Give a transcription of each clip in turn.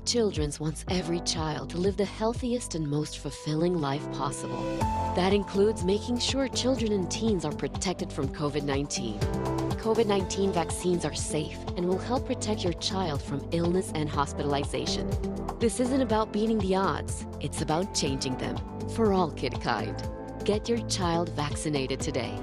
Children's wants every child to live the healthiest and most fulfilling life possible. That includes making sure children and teens are protected from COVID-19. COVID-19 vaccines are safe and will help protect your child from illness and hospitalization. This isn't about beating the odds, it's about changing them for all kidkind. Get your child vaccinated today.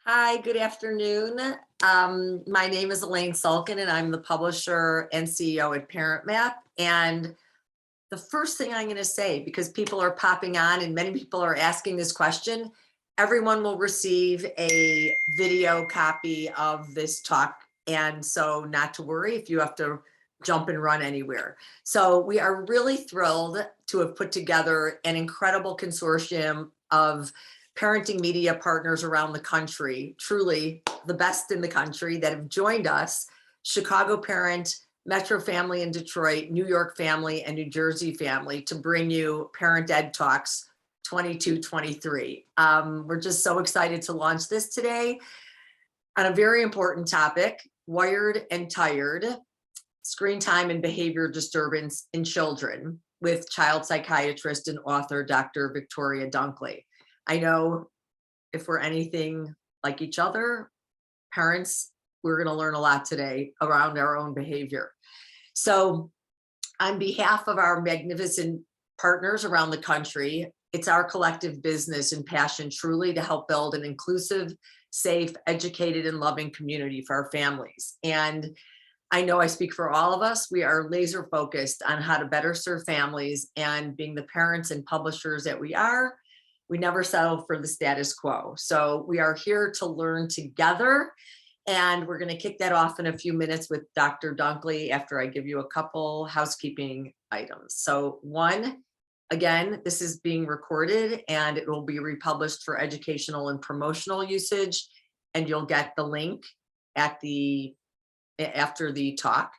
Hi, good afternoon. My name is Elaine Sulkin and I'm the publisher and CEO at ParentMap. And the first thing I'm going to say, because people are popping on and many people are asking this question, everyone will receive a video copy of this talk. And so not to worry if you have to jump and run anywhere. So we are really thrilled to have put together an incredible consortium of parenting media partners around the country, truly the best in the country, that have joined us: Chicago Parent, Metro Family in Detroit, New York Family, and New Jersey Family, to bring you ParentEd Talks 22-23. We're just so excited to launch this today on a very important topic: wired and tired, screen time and behavior disturbance in children, with child psychiatrist and author Dr. Victoria Dunckley. I know if we're anything like each other, parents, we're going to learn a lot today around our own behavior. So on behalf of our magnificent partners around the country, it's our collective business and passion truly to help build an inclusive, safe, educated, and loving community for our families. And I know I speak for all of us. We are laser focused on how to better serve families, and being the parents and publishers that we are, we never settle for the status quo. So we are here to learn together, and we're going to kick that off in a few minutes with Dr. Dunckley after I give you a couple housekeeping items. So one, again, this is being recorded and it will be republished for educational and promotional usage, and you'll get the link at after the talk.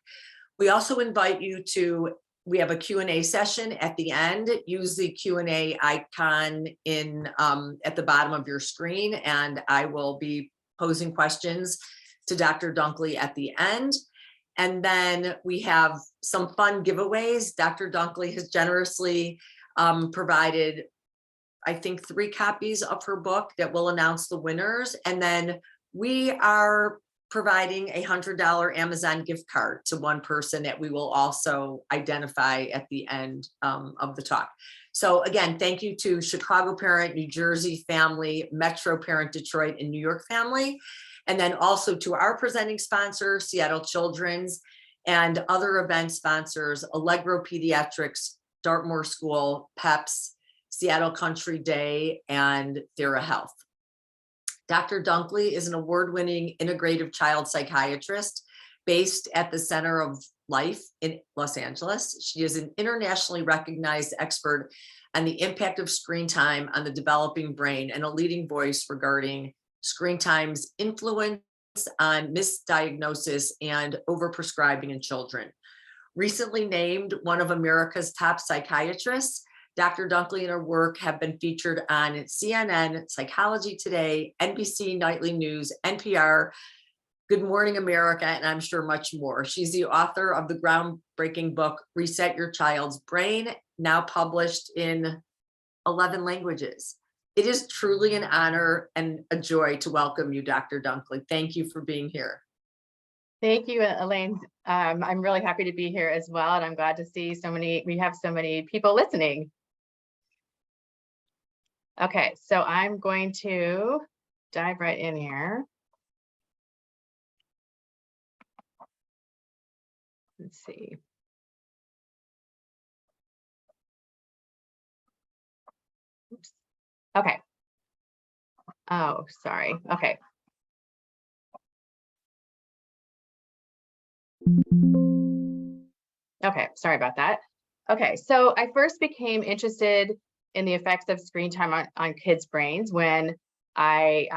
We also invite you to, we have a Q&A session at the end. Use the Q&A icon at the bottom of your screen, and I will be posing questions to Dr. Dunckley at the end. And then we have some fun giveaways. Dr. Dunckley has generously provided, I think, 3 copies of her book that will announce the winners. And then we are providing a $100 Amazon gift card to one person that we will also identify at the end of the talk. So again, thank you to Chicago Parent, New Jersey Family, Metro Parent Detroit, and New York Family. And then also to our presenting sponsor, Seattle Children's, and other event sponsors, Allegro Pediatrics, Dartmoor School, PEPS, Seattle Country Day, and TheraHealth. Dr. Dunckley is an award-winning integrative child psychiatrist based at the Center of Life in Los Angeles. She is an internationally recognized expert on the impact of screen time on the developing brain and a leading voice regarding screen time's influence on misdiagnosis and overprescribing in children. Recently named one of America's top psychiatrists, Dr. Dunckley and her work have been featured on CNN, Psychology Today, NBC Nightly News, NPR, Good Morning America, and I'm sure much more. She's the author of the groundbreaking book, Reset Your Child's Brain, now published in 11 languages. It is truly an honor and a joy to welcome you, Dr. Dunckley. Thank you for being here. Thank you, Elaine. I'm really happy to be here as well, and I'm glad to see we have so many people listening. Okay, so I'm going to dive right in here. Let's see. Oops. Okay. Oh, sorry. Okay. Okay, sorry about that. Okay, so I first became interested in the effects of screen time on kids' brains when I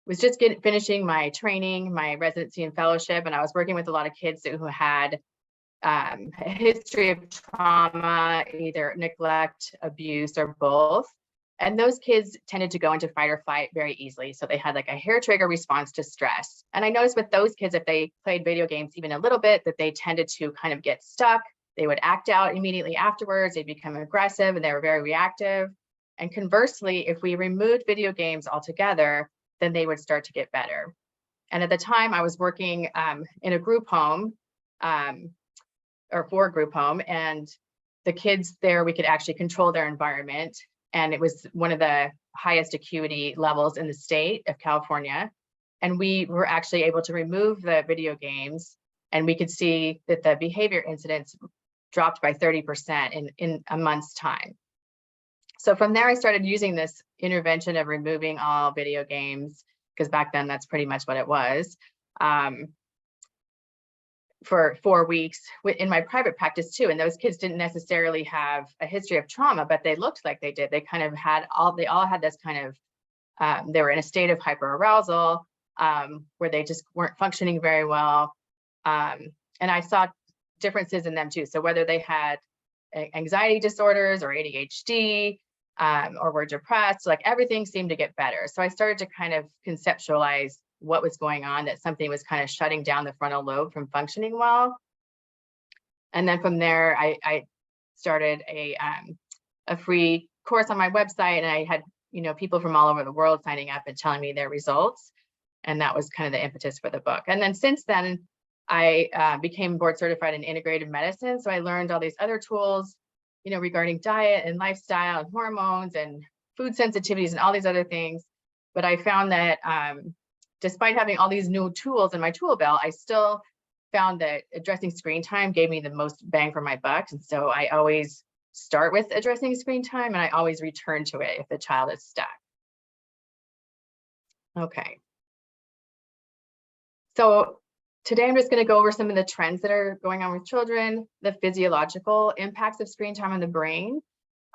was just finishing my training, my residency and fellowship, and I was working with a lot of kids who had a history of trauma, either neglect, abuse, or both. And those kids tended to go into fight or flight very easily. So they had like a hair trigger response to stress. And I noticed with those kids, if they played video games even a little bit, that they tended to kind of get stuck. They would act out immediately afterwards. They'd become aggressive and they were very reactive. And conversely, if we removed video games altogether, then they would start to get better. And at the time I was working in a group home or for a group home, and the kids there, we could actually control their environment. And it was one of the highest acuity levels in the state of California. And we were actually able to remove the video games, and we could see that the behavior incidents dropped by 30% in a month's time. So from there, I started using this intervention of removing all video games, because back then that's pretty much what it was, for 4 weeks in my private practice too. And those kids didn't necessarily have a history of trauma, but they looked like they did. They kind of had they all had this kind of, they were in a state of hyperarousal where they just weren't functioning very well. And I saw differences in them too. So whether they had anxiety disorders or ADHD or were depressed, like everything seemed to get better. So I started to kind of conceptualize what was going on, that something was kind of shutting down the frontal lobe from functioning well. And then from there, I started a free course on my website, and I had people from all over the world signing up and telling me their results. And that was kind of the impetus for the book. And then since then, I became board certified in integrative medicine. So I learned all these other tools, regarding diet and lifestyle and hormones and food sensitivities and all these other things. But I found that despite having all these new tools in my tool belt, I still found that addressing screen time gave me the most bang for my buck. And so I always start with addressing screen time, and I always return to it if the child is stuck. Okay. So today I'm just going to go over some of the trends that are going on with children, the physiological impacts of screen time on the brain,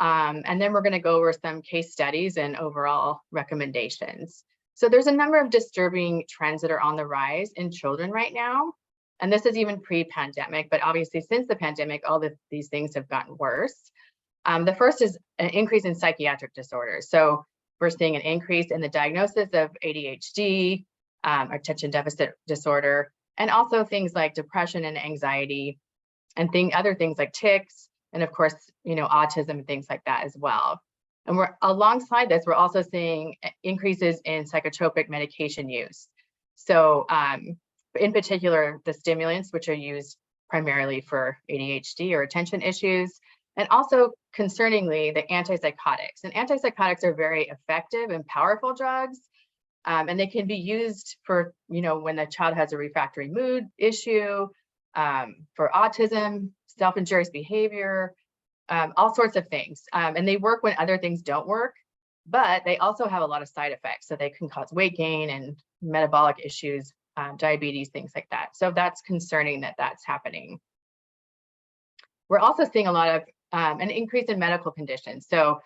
and then we're going to go over some case studies and overall recommendations. So there's a number of disturbing trends that are on the rise in children right now. And this is even pre-pandemic, but obviously since the pandemic, all these things have gotten worse. The first is an increase in psychiatric disorders. So we're seeing an increase in the diagnosis of ADHD, attention deficit disorder, and also things like depression and anxiety, and other things like tics, and of course, autism and things like that as well. And alongside this, we're also seeing increases in psychotropic medication use. So in particular, the stimulants, which are used primarily for ADHD or attention issues, and also concerningly, the antipsychotics. And antipsychotics are very effective and powerful drugs. And they can be used for, when the child has a refractory mood issue, for autism, self-injurious behavior, all sorts of things. And they work when other things don't work, but they also have a lot of side effects. So they can cause weight gain and metabolic issues, diabetes, things like that. So that's concerning that that's happening. We're also seeing a lot of an increase in medical conditions. So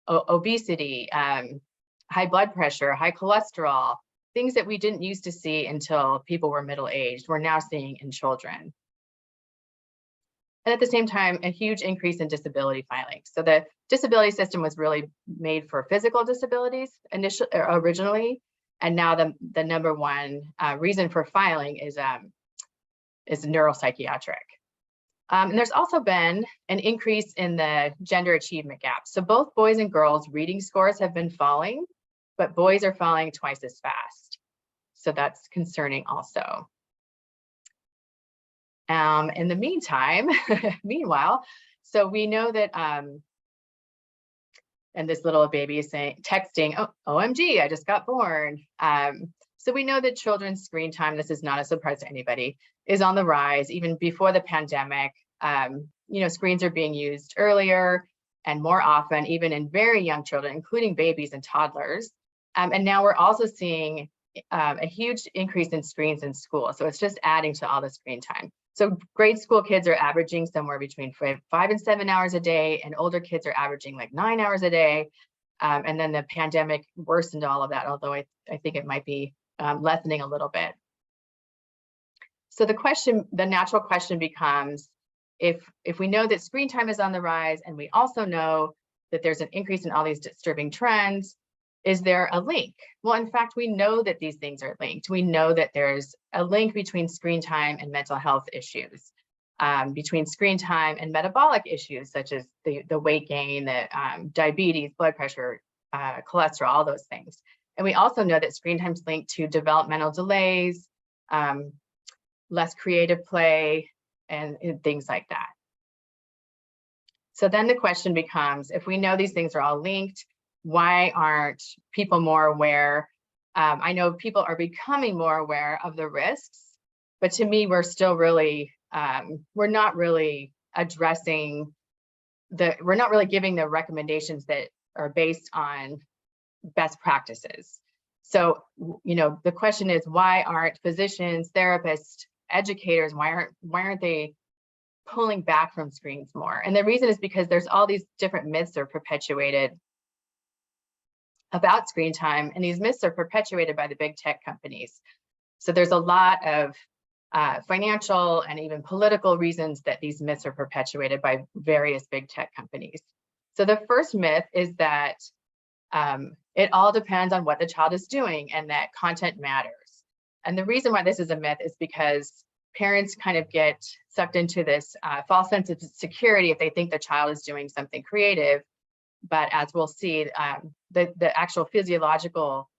obesity, high blood pressure, high cholesterol, things that we didn't used to see until people were middle-aged, we're now seeing in children. And at the same time, a huge increase in disability filings. So the disability system was really made for physical disabilities originally, and now the number one reason for filing is neuropsychiatric. And there's also been an increase in the gender achievement gap. So both boys and girls reading scores have been falling, but boys are falling twice as fast. So that's concerning also. In the meantime, meanwhile, so we know that, and this little baby is texting, oh, OMG, I just got born. So we know that children's screen time, this is not a surprise to anybody, is on the rise. Even before the pandemic, screens are being used earlier and more often, even in very young children, including babies and toddlers. And now we're also seeing a huge increase in screens in school. So it's just adding to all the screen time. So grade school kids are averaging somewhere between 5 and 7 hours a day, and older kids are averaging like 9 hours a day. And then the pandemic worsened all of that, although I think it might be lessening a little bit. So the natural question becomes, if we know that screen time is on the rise, and we also know that there's an increase in all these disturbing trends, is there a link? Well, in fact, we know that these things are linked. We know that there's a link between screen time and mental health issues, between screen time and metabolic issues, such as the weight gain, the diabetes, blood pressure, cholesterol, all those things. And we also know that screen time is linked to developmental delays, less creative play, and things like that. So then the question becomes, if we know these things are all linked, why aren't people more aware? I know people are becoming more aware of the risks, but to me, we're still really, we're not really addressing we're not really giving the recommendations that are based on best practices. So, the question is, why aren't physicians, therapists, educators, why aren't they pulling back from screens more? And the reason is because there's all these different myths are perpetuated about screen time, and these myths are perpetuated by the big tech companies. So there's a lot of financial and even political reasons that these myths are perpetuated by various big tech companies. So the first myth is that it all depends on what the child is doing and that content matters. And the reason why this is a myth is because parents kind of get sucked into this false sense of security if they think the child is doing something creative. But as we'll see, the actual physiological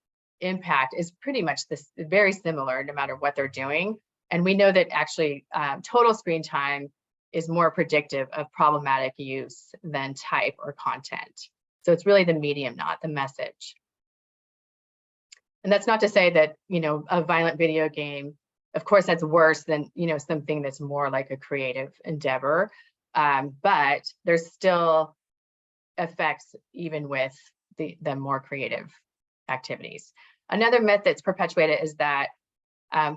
impact is pretty much very similar no matter what they're doing. And we know that actually total screen time is more predictive of problematic use than type or content. So it's really the medium, not the message. And that's not to say that, a violent video game, of course, that's worse than, something that's more like a creative endeavor. But there's still effects even with the more creative activities. Another myth that's perpetuated is that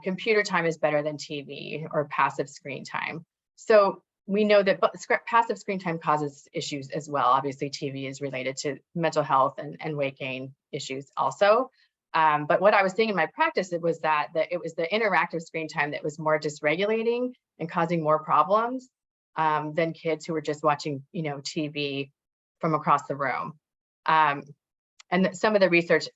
computer time is better than TV or passive screen time. So we know that passive screen time causes issues as well. Obviously, TV is related to mental health and weight gain issues also. But what I was seeing in my practice, it was that it was the interactive screen time that was more dysregulating and causing more problems than kids who were just watching, TV from across the room. And some of the research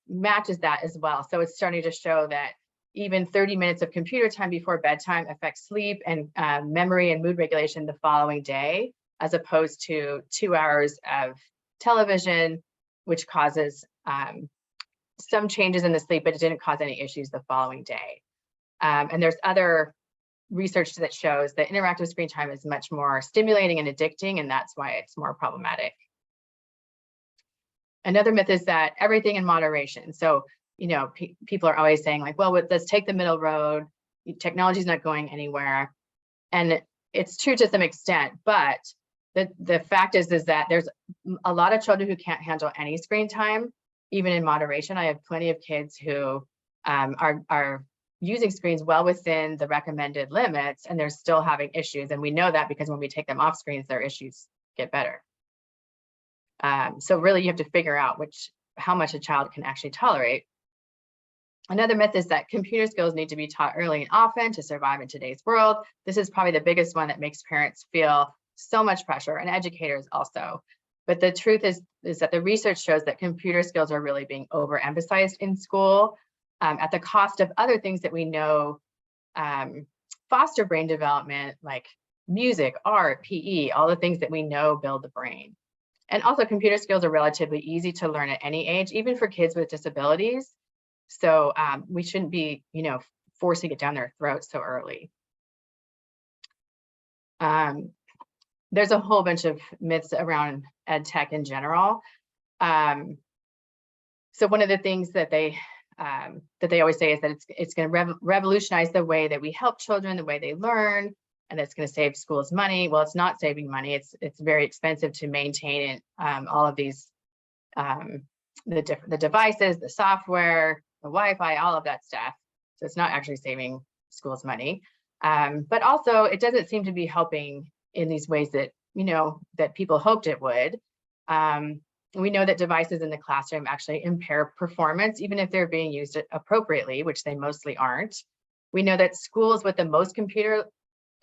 matches that as well. So it's starting to show that even 30 minutes of computer time before bedtime affects sleep and memory and mood regulation the following day, as opposed to 2 hours of television, which causes some changes in the sleep, but it didn't cause any issues the following day. And there's other research that shows that interactive screen time is much more stimulating and addicting, and that's why it's more problematic. Another myth is that everything in moderation. So, you know, people are always saying like, well, let's take the middle road. Technology is not going anywhere. And it's true to some extent, but the fact is that there's a lot of children who can't handle any screen time, even in moderation. I have plenty of kids who are using screens well within the recommended limits, and they're still having issues. And we know that because when we take them off screens, their issues get better. So really you have to figure out how much a child can actually tolerate. Another myth is that computer skills need to be taught early and often to survive in today's world. This is probably the biggest one that makes parents feel so much pressure, and educators also. But the truth is that the research shows that computer skills are really being overemphasized in school at the cost of other things that we know foster brain development, like music, art, PE, all the things that we know build the brain. And also computer skills are relatively easy to learn at any age, even for kids with disabilities. So we shouldn't be, you know, forcing it down their throats so early. There's a whole bunch of myths around ed tech in general. So one of the things that they always say is that it's going to revolutionize the way that we help children, the way they learn, and it's going to save schools money. Well, it's not saving money. It's very expensive to maintain all of these the devices, the software, the Wi-Fi, all of that stuff. So it's not actually saving schools money. But also it doesn't seem to be helping in these ways that, you know, that people hoped it would. We know that devices in the classroom actually impair performance, even if they're being used appropriately, which they mostly aren't. We know that schools with the most computer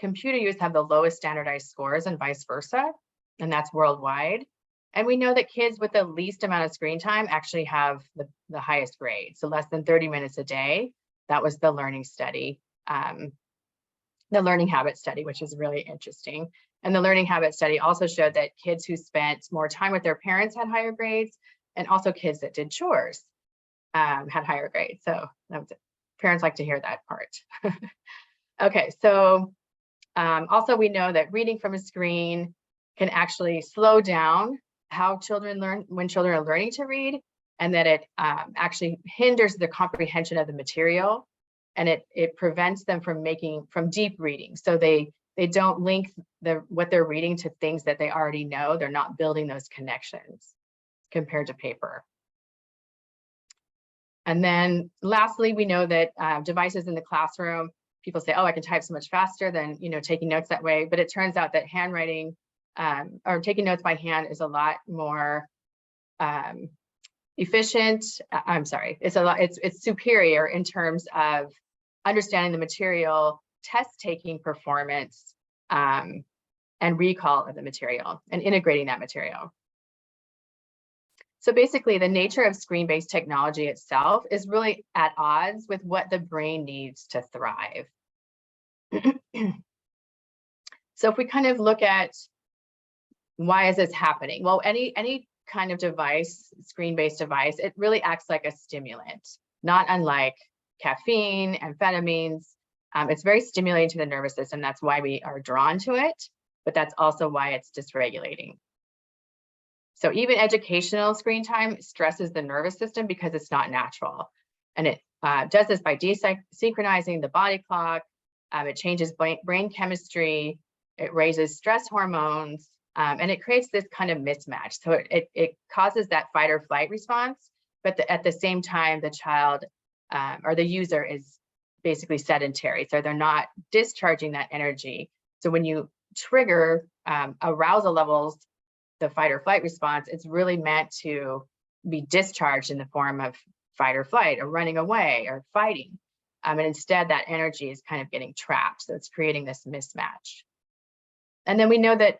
use have the lowest standardized scores and vice versa, and that's worldwide. And we know that kids with the least amount of screen time actually have the highest grade, so less than 30 minutes a day. That was the learning study, the learning habit study, which is really interesting. And the learning habit study also showed that kids who spent more time with their parents had higher grades, and also kids that did chores had higher grades. So that was it. Parents like to hear that part. Okay, so also we know that reading from a screen can actually slow down how children learn when children are learning to read, and that it actually hinders the comprehension of the material, and it prevents them from deep reading. So they don't link what they're reading to things that they already know. They're not building those connections compared to paper. And then lastly, we know that devices in the classroom, people say, oh, I can type so much faster than, you know, taking notes that way. But it turns out that handwriting or taking notes by hand is a lot more efficient. I'm sorry, it's superior in terms of understanding the material, test taking performance, and recall of the material and integrating that material. So basically, the nature of screen-based technology itself is really at odds with what the brain needs to thrive. So if we kind of look at why is this happening? Well, any kind of device, screen-based device, it really acts like a stimulant, not unlike caffeine, amphetamines. It's very stimulating to the nervous system. That's why we are drawn to it, but that's also why it's dysregulating. So even educational screen time stresses the nervous system because it's not natural. And it does this by desynchronizing the body clock. It changes brain chemistry. It raises stress hormones, and it creates this kind of mismatch. So it causes that fight or flight response, but at the same time, the child or the user is basically sedentary. So they're not discharging that energy. So when you trigger arousal levels, the fight or flight response, it's really meant to be discharged in the form of fight or flight or running away or fighting. And instead that energy is kind of getting trapped. So it's creating this mismatch. And then we know that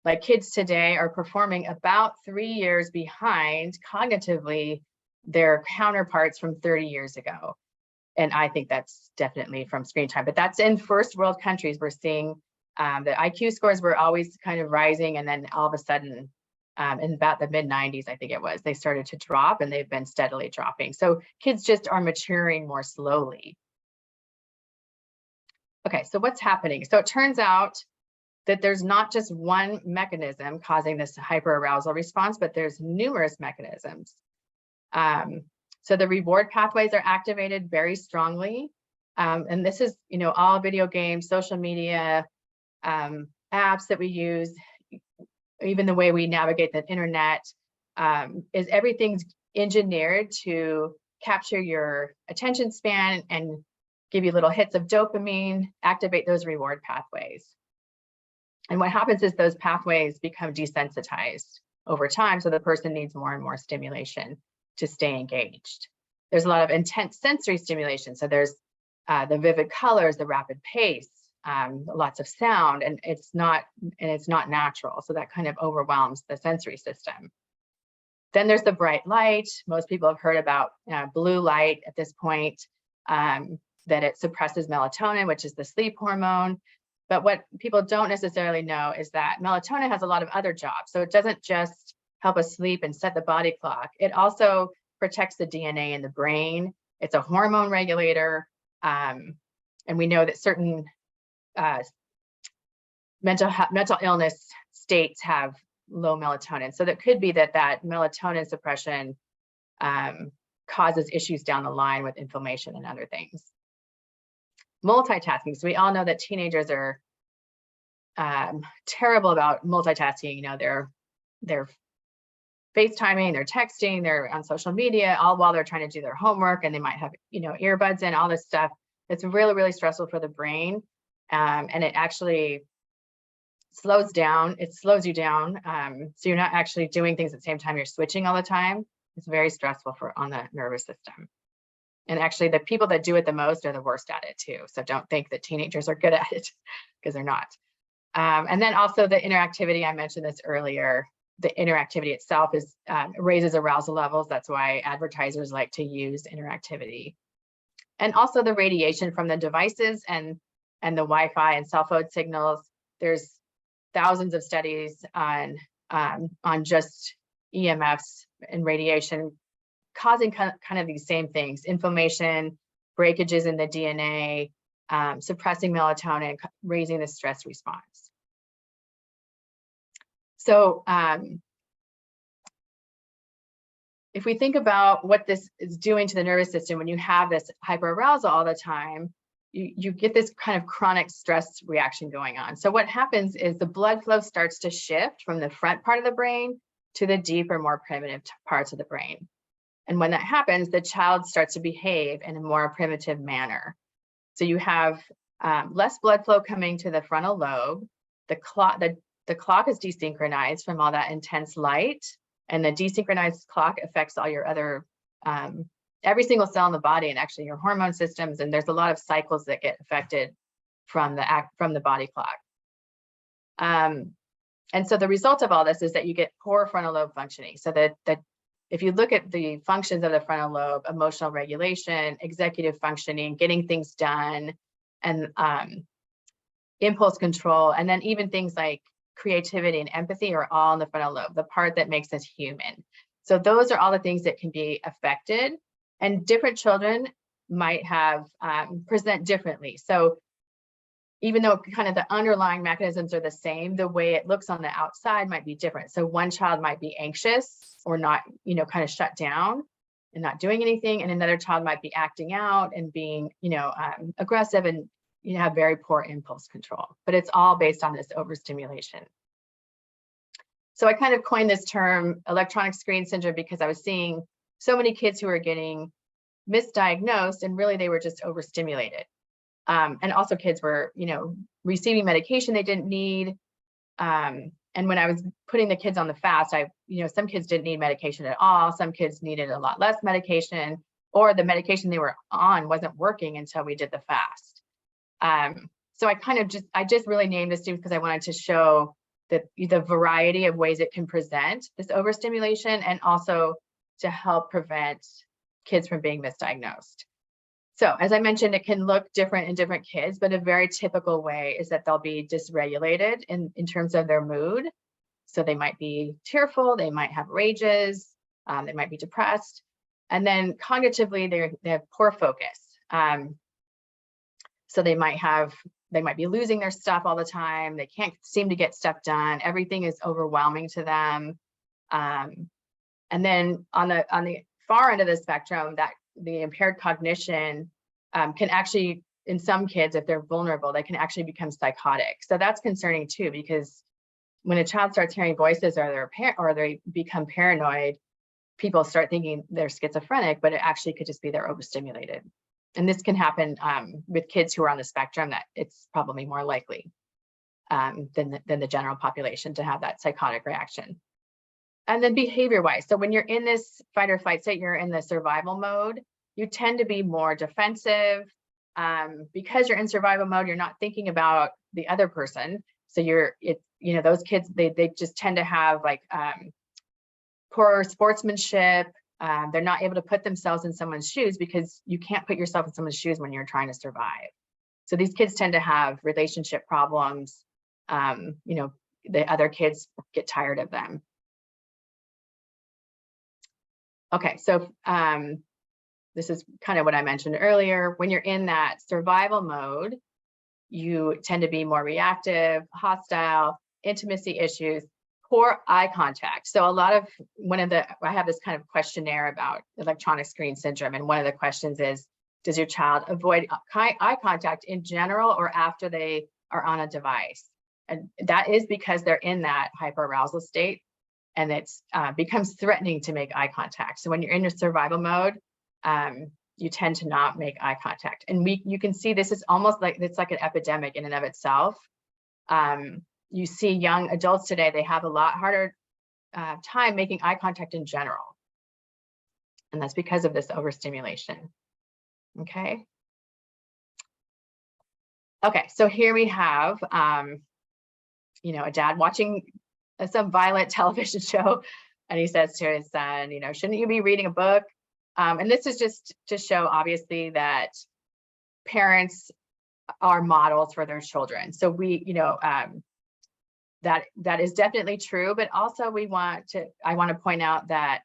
like kids today are performing about 3 years behind cognitively their counterparts from 30 years ago. And I think that's definitely from screen time, but that's in first world countries. We're seeing the IQ scores were always kind of rising, and then all of a sudden in about the mid-90s, I think it was, they started to drop, and they've been steadily dropping. So kids just are maturing more slowly. Okay, so what's happening? So it turns out that there's not just one mechanism causing this hyperarousal response, but there's numerous mechanisms. So the reward pathways are activated very strongly. And this is, all video games, social media, apps that we use, even the way we navigate the internet, is everything's engineered to capture your attention span and give you little hits of dopamine, activate those reward pathways. And what happens is those pathways become desensitized over time, so the person needs more and more stimulation to stay engaged. There's a lot of intense sensory stimulation. So there's the vivid colors, the rapid pace, lots of sound, and it's not natural. So that kind of overwhelms the sensory system. Then there's the bright light. Most people have heard about blue light at this point, that it suppresses melatonin, which is the sleep hormone. But what people don't necessarily know is that melatonin has a lot of other jobs. So it doesn't just help us sleep and set the body clock. It also protects the DNA in the brain. It's a hormone regulator. And we know that certain mental illness states have low melatonin. So that could be that melatonin suppression causes issues down the line with inflammation and other things. Multitasking. So we all know that teenagers are terrible about multitasking. They're FaceTiming, they're texting, they're on social media, all while they're trying to do their homework, and they might have, earbuds in, all this stuff. It's really, really stressful for the brain. And it actually slows you down. So you're not actually doing things at the same time, you're switching all the time. It's very stressful on the nervous system. And actually the people that do it the most are the worst at it too. So don't think that teenagers are good at it, because they're not. And then also the interactivity, I mentioned this earlier. The interactivity itself raises arousal levels. That's why advertisers like to use interactivity. And also the radiation from the devices and the Wi-Fi and cell phone signals. There's thousands of studies on just EMFs and radiation causing kind of these same things: inflammation, breakages in the DNA, suppressing melatonin, raising the stress response. So if we think about what this is doing to the nervous system, when you have this hyperarousal all the time, you get this kind of chronic stress reaction going on. So what happens is the blood flow starts to shift from the front part of the brain to the deeper, more primitive parts of the brain. And when that happens, the child starts to behave in a more primitive manner. So you have less blood flow coming to the frontal lobe. The clock is desynchronized from all that intense light, and the desynchronized clock affects all your other, every single cell in the body, and actually your hormone systems. And there's a lot of cycles that get affected from the body clock. And so the result of all this is that you get poor frontal lobe functioning. So that if you look at the functions of the frontal lobe, emotional regulation, executive functioning, getting things done, and impulse control, and then even things like creativity and empathy are all in the frontal lobe, the part that makes us human. So those are all the things that can be affected, and different children might have present differently. So even though kind of the underlying mechanisms are the same, the way it looks on the outside might be different. So one child might be anxious or not, kind of shut down and not doing anything, and another child might be acting out and being, aggressive and have very poor impulse control. But it's all based on this overstimulation. So I kind of coined this term electronic screen syndrome because I was seeing so many kids who were getting misdiagnosed, and really they were just overstimulated. And also kids were, receiving medication they didn't need. And when I was putting the kids on the fast, some kids didn't need medication at all. Some kids needed a lot less medication, or the medication they were on wasn't working until we did the fast. So I just really named this because I wanted to show that the variety of ways it can present this overstimulation, and also to help prevent kids from being misdiagnosed. So as I mentioned, it can look different in different kids, but a very typical way is that they'll be dysregulated in terms of their mood. So they might be tearful, they might have rages, they might be depressed. And then cognitively, they have poor focus. So they might be losing their stuff all the time. They can't seem to get stuff done. Everything is overwhelming to them. And then on the far end of the spectrum, that the impaired cognition can actually, in some kids, if they're vulnerable, they can actually become psychotic. So that's concerning too, because when a child starts hearing voices or they become paranoid, people start thinking they're schizophrenic, but it actually could just be they're overstimulated. And this can happen with kids who are on the spectrum, that it's probably more likely than the general population to have that psychotic reaction. And then behavior-wise, so when you're in this fight or flight state, you're in the survival mode, you tend to be more defensive. Because you're in survival mode, you're not thinking about the other person. So those kids, they just tend to have like poor sportsmanship. They're not able to put themselves in someone's shoes, because you can't put yourself in someone's shoes when you're trying to survive. So these kids tend to have relationship problems. The other kids get tired of them. Okay, so this is kind of what I mentioned earlier. When you're in that survival mode, you tend to be more reactive, hostile, intimacy issues, poor eye contact. So I have this kind of questionnaire about electronic screen syndrome. And one of the questions is, does your child avoid eye contact in general or after they are on a device? And that is because they're in that hyperarousal state, and it's becomes threatening to make eye contact. So when you're in your survival mode, you tend to not make eye contact. And you can see this is almost like, it's like an epidemic in and of itself. You see young adults today, they have a lot harder time making eye contact in general. And that's because of this overstimulation. Okay. Okay, so here we have, a dad watching some violent television show, and he says to his son, shouldn't you be reading a book? And this is just to show, obviously, that parents are models for their children. So that is definitely true, but also I want to point out that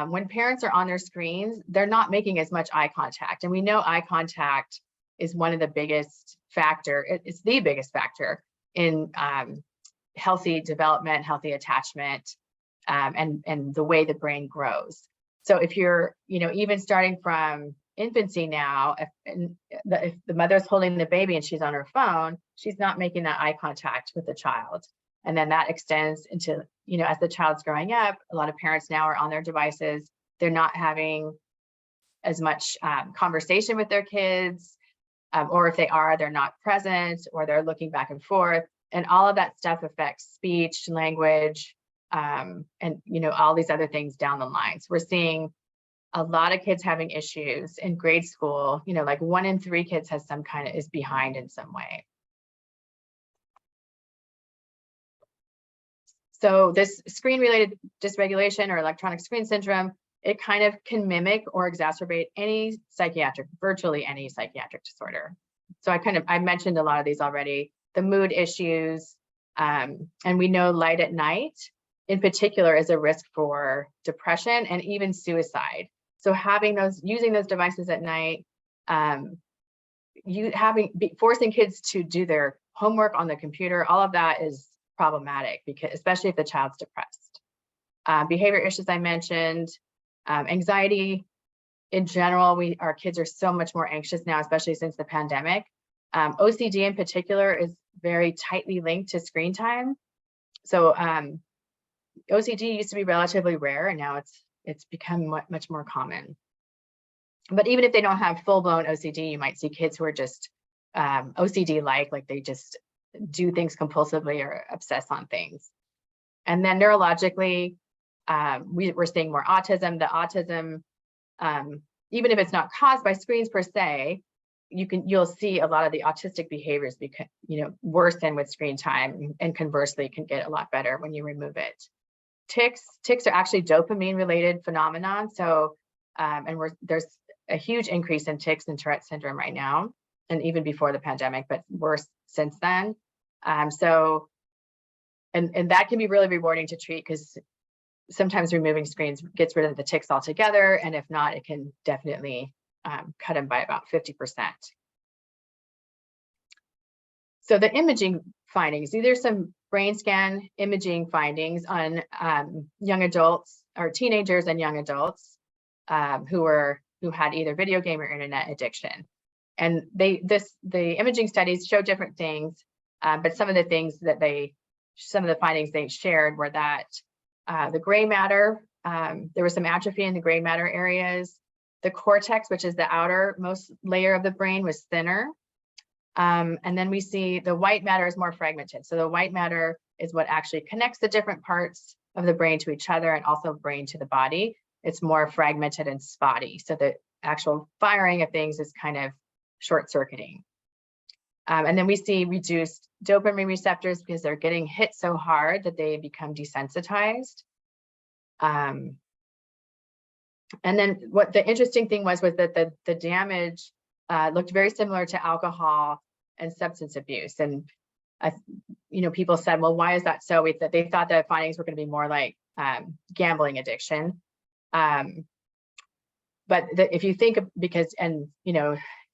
when parents are on their screens, they're not making as much eye contact. And we know eye contact is one of the biggest factor. It's the biggest factor in healthy development, healthy attachment, and the way the brain grows. So if you're, even starting from infancy now, if the mother's holding the baby and she's on her phone, she's not making that eye contact with the child. And then that extends into, as the child's growing up, a lot of parents now are on their devices. They're not having as much conversation with their kids, or if they are, they're not present, or they're looking back and forth. And all of that stuff affects speech, language, and all these other things down the line. So we're seeing a lot of kids having issues in grade school. Like 1 in 3 kids has is behind in some way. So this screen-related dysregulation or electronic screen syndrome, it kind of can mimic or exacerbate virtually any psychiatric disorder. So I mentioned a lot of these already. The mood issues, and we know light at night in particular is a risk for depression and even suicide. So using those devices at night, forcing kids to do their homework on the computer, all of that is problematic, because especially if the child's depressed. Behavior issues I mentioned, anxiety in general, our kids are so much more anxious now, especially since the pandemic. OCD in particular is very tightly linked to screen time. So OCD used to be relatively rare, and now it's become much more common. But even if they don't have full-blown OCD, you might see kids who are just OCD-like they just do things compulsively or obsess on things. And then neurologically, we're seeing more autism. The autism, even if it's not caused by screens per se, you'll see a lot of the autistic behaviors worsen with screen time, and conversely can get a lot better when you remove it. Tics are actually dopamine related phenomenon. So there's a huge increase in tics and Tourette syndrome right now, and even before the pandemic, but worse since then. So and that can be really rewarding to treat, because sometimes removing screens gets rid of the tics altogether, and if not, it can definitely cut them by about 50%. So the imaging findings, these are some brain scan imaging findings on young adults or teenagers and young adults who had either video game or internet addiction. And the imaging studies show different things, but some of the findings they shared were that the gray matter, there was some atrophy in the gray matter areas. The cortex, which is the outermost layer of the brain, was thinner. And then we see the white matter is more fragmented. So the white matter is what actually connects the different parts of the brain to each other and also brain to the body. It's more fragmented and spotty. So the actual firing of things is kind of short-circuiting. And then we see reduced dopamine receptors because they're getting hit so hard that they become desensitized. And then what the interesting thing was that the damage looked very similar to alcohol and substance abuse. And people said, well, why is that so? They thought the findings were going to be more like gambling addiction. But if you think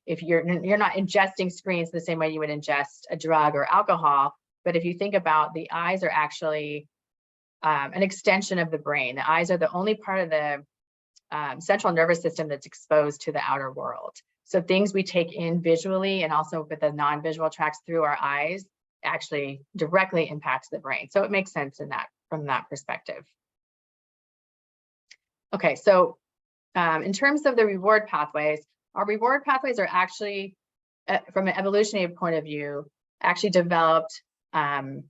if you're not ingesting screens the same way you would ingest a drug or alcohol, but if you think about, the eyes are actually an extension of the brain. The eyes are the only part of the central nervous system that's exposed to the outer world. So things we take in visually and also with the non-visual tracts through our eyes actually directly impacts the brain. So it makes sense from that perspective. Okay, so in terms of the reward pathways, our reward pathways are actually, from an evolutionary point of view, actually developed to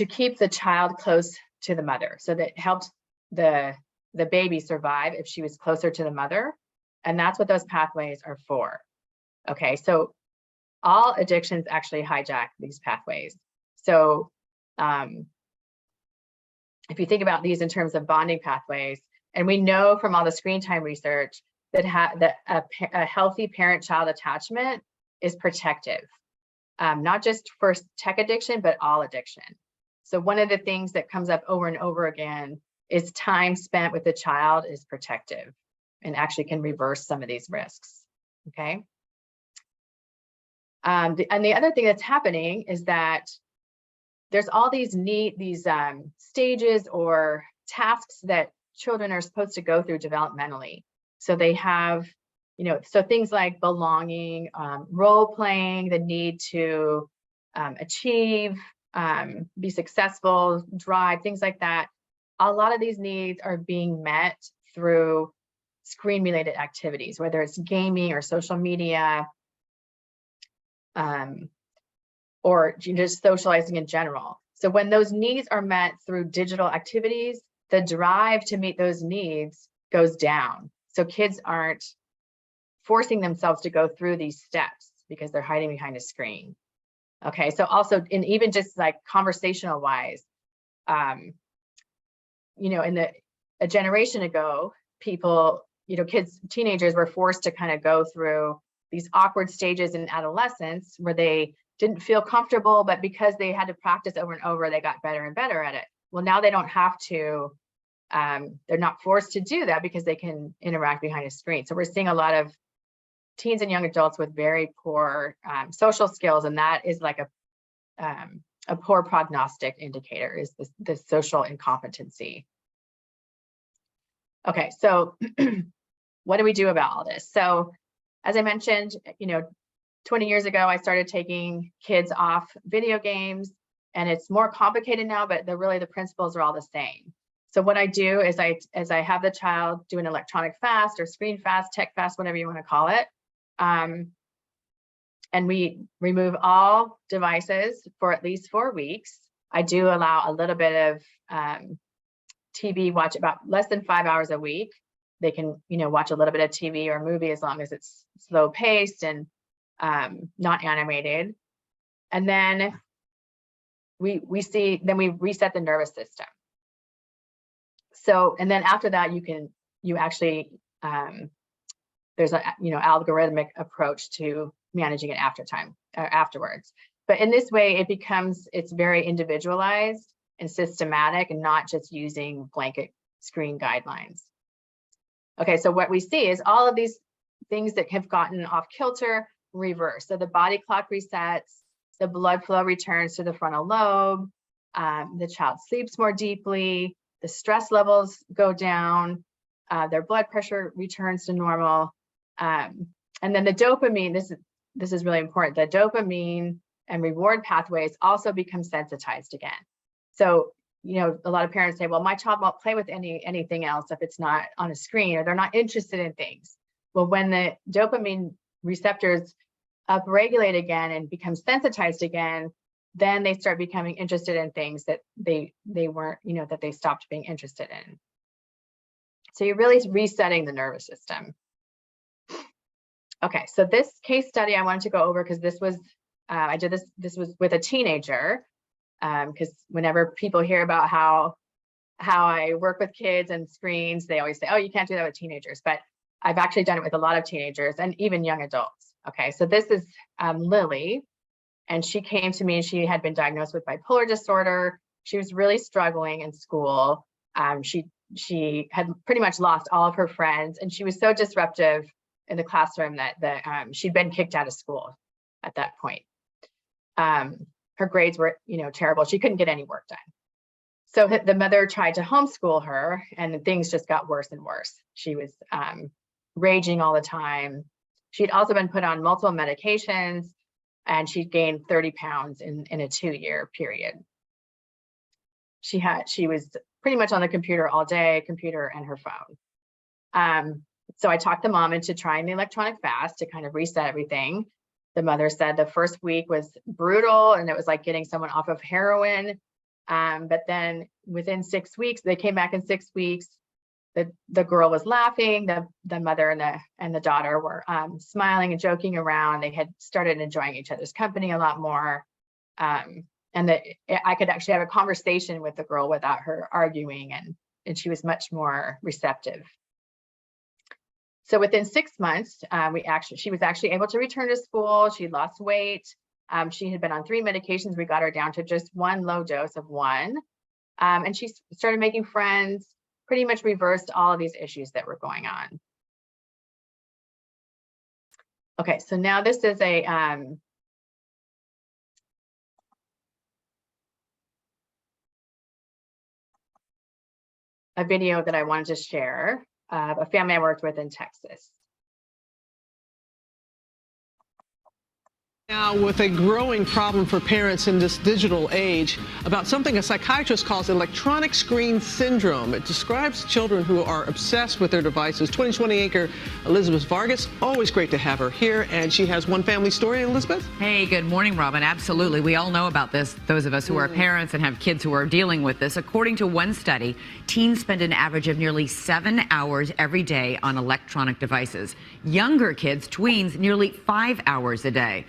keep the child close to the mother. So that helped the baby survive if she was closer to the mother. And that's what those pathways are for. Okay, so all addictions actually hijack these pathways. So if you think about these in terms of bonding pathways, and we know from all the screen time research that a healthy parent-child attachment is protective, not just for tech addiction, but all addiction. So one of the things that comes up over and over again is time spent with the child is protective and actually can reverse some of these risks, okay? And the other thing that's happening is that there's all these stages or tasks that children are supposed to go through developmentally. So they have, so things like belonging, role playing, the need to achieve, be successful, drive, things like that. A lot of these needs are being met through screen-related activities, whether it's gaming or social media, or just socializing in general. So when those needs are met through digital activities, the drive to meet those needs goes down. So kids aren't forcing themselves to go through these steps because they're hiding behind a screen. Okay, so also even just like conversational wise, a generation ago, people, teenagers were forced to kind of go through these awkward stages in adolescence where they didn't feel comfortable, but because they had to practice over and over, they got better and better at it. Well, now they don't have to, they're not forced to do that because they can interact behind a screen. So we're seeing a lot of teens and young adults with very poor social skills, and that is like a poor prognostic indicator, is the social incompetency. Okay, so what do we do about all this? So as I mentioned, 20 years ago, I started taking kids off video games, and it's more complicated now, but the principles are all the same. So what I do is I have the child do an electronic fast or screen fast, tech fast, whatever you want to call it. And we remove all devices for at least 4 weeks. I do allow a little bit of TV watch, about less than 5 hours a week. They can, watch a little bit of TV or movie as long as it's slow paced and not animated. And then we reset the nervous system. So, and then after that, there's a algorithmic approach to managing it afterwards. But in this way, it's very individualized and systematic and not just using blanket screen guidelines. Okay, so what we see is all of these things that have gotten off kilter reverse. So the body clock resets, the blood flow returns to the frontal lobe, the child sleeps more deeply, the stress levels go down, their blood pressure returns to normal. And then the dopamine, this is really important, the dopamine and reward pathways also become sensitized again. So, a lot of parents say, well, my child won't play with anything else if it's not on a screen, or they're not interested in things. Well, when the dopamine receptors upregulate again and become sensitized again, then they start becoming interested in things that they weren't, that they stopped being interested in. So you're really resetting the nervous system. Okay, so this case study I wanted to go over because this was, this was with a teenager, because whenever people hear about how I work with kids and screens, they always say, oh, you can't do that with teenagers, but I've actually done it with a lot of teenagers and even young adults. Okay, so this is Lily, and she came to me and she had been diagnosed with bipolar disorder. She was really struggling in school. She had pretty much lost all of her friends, and she was so disruptive in the classroom that she'd been kicked out of school at that point. Her grades were, terrible. She couldn't get any work done. So the mother tried to homeschool her, and things just got worse and worse. She was raging all the time. She'd also been put on multiple medications, and she'd gained 30 pounds in a 2-year period. She was pretty much on the computer all day, computer and her phone. So I talked the mom into trying the electronic fast to kind of reset everything. The mother said the first week was brutal, and it was like getting someone off of heroin. But then within 6 weeks, they came back in 6 weeks. The girl was laughing. The mother and the daughter were smiling and joking around. They had started enjoying each other's company a lot more. And I could actually have a conversation with the girl without her arguing, and she was much more receptive. So within 6 months, she was actually able to return to school. She lost weight. She had been on 3 medications. We got her down to just 1 low dose of 1. And she started making friends, pretty much reversed all of these issues that were going on. Okay, so now this is a video that I wanted to share of a family I worked with in Texas. Now, with a growing problem for parents in this digital age about something a psychiatrist calls electronic screen syndrome. It describes children who are obsessed with their devices. 2020 anchor Elizabeth Vargas, always great to have her here, and she has one family story. Elizabeth? Hey, good morning, Robin. Absolutely. We all know about this, those of us who are parents and have kids who are dealing with this. According to one study, teens spend an average of nearly 7 hours every day on electronic devices. Younger kids, tweens, nearly 5 hours a day.